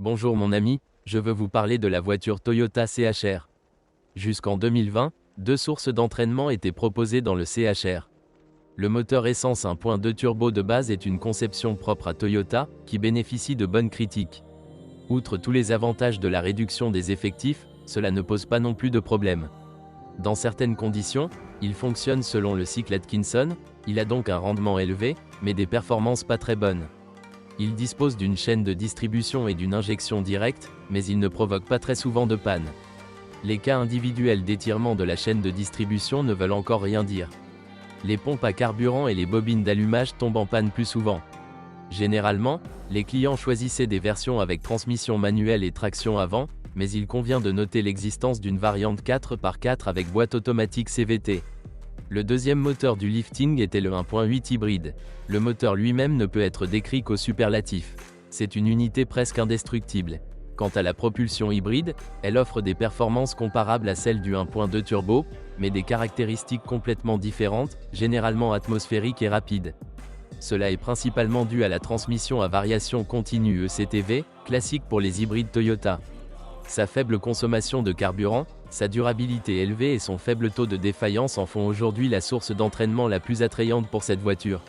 Bonjour mon ami, je veux vous parler de la voiture Toyota CHR. Jusqu'en 2020, deux sources d'entraînement étaient proposées dans le CHR. Le moteur essence 1.2 turbo de base est une conception propre à Toyota, qui bénéficie de bonnes critiques. Outre tous les avantages de la réduction des effectifs, cela ne pose pas non plus de problème. Dans certaines conditions, il fonctionne selon le cycle Atkinson, il a donc un rendement élevé, mais des performances pas très bonnes. Il dispose d'une chaîne de distribution et d'une injection directe, mais il ne provoque pas très souvent de panne. Les cas individuels d'étirement de la chaîne de distribution ne veulent encore rien dire. Les pompes à carburant et les bobines d'allumage tombent en panne plus souvent. Généralement, les clients choisissaient des versions avec transmission manuelle et traction avant, mais il convient de noter l'existence d'une variante 4x4 avec boîte automatique CVT. Le deuxième moteur du lifting était le 1.8 hybride. Le moteur lui-même ne peut être décrit qu'au superlatif. C'est une unité presque indestructible. Quant à la propulsion hybride, elle offre des performances comparables à celles du 1.2 turbo, mais des caractéristiques complètement différentes, généralement atmosphériques et rapides. Cela est principalement dû à la transmission à variation continue ECTV, classique pour les hybrides Toyota. Sa faible consommation de carburant, sa durabilité élevée et son faible taux de défaillance en font aujourd'hui la source d'entraînement la plus attrayante pour cette voiture.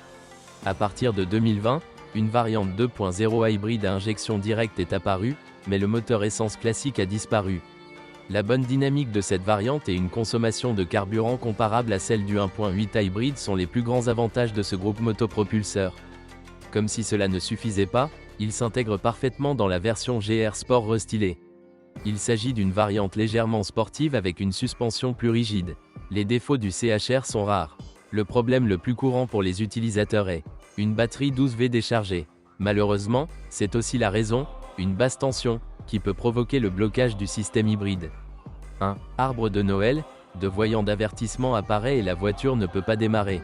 À partir de 2020, une variante 2.0 hybride à injection directe est apparue, mais le moteur essence classique a disparu. La bonne dynamique de cette variante et une consommation de carburant comparable à celle du 1.8 hybride sont les plus grands avantages de ce groupe motopropulseur. Comme si cela ne suffisait pas, il s'intègre parfaitement dans la version GR Sport restylée. Il s'agit d'une variante légèrement sportive avec une suspension plus rigide. Les défauts du CHR sont rares. Le problème le plus courant pour les utilisateurs est une batterie 12V déchargée. Malheureusement, c'est aussi la raison, une basse tension, qui peut provoquer le blocage du système hybride. Un arbre de Noël, de voyant d'avertissement apparaît et la voiture ne peut pas démarrer.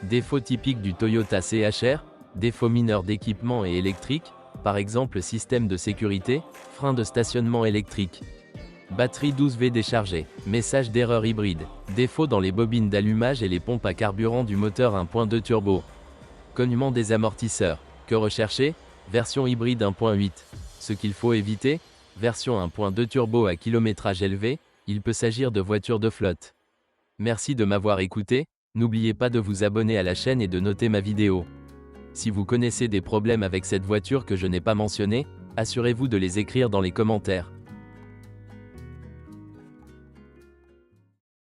Défaut typique du Toyota CHR, défaut mineur d'équipement et électrique, par exemple système de sécurité, frein de stationnement électrique. Batterie 12V déchargée, message d'erreur hybride, défaut dans les bobines d'allumage et les pompes à carburant du moteur 1.2 turbo. Cognement des amortisseurs, que rechercher? Version hybride 1.8. Ce qu'il faut éviter? Version 1.2 turbo à kilométrage élevé, il peut s'agir de voitures de flotte. Merci de m'avoir écouté, n'oubliez pas de vous abonner à la chaîne et de noter ma vidéo. Si vous connaissez des problèmes avec cette voiture que je n'ai pas mentionné, assurez-vous de les écrire dans les commentaires.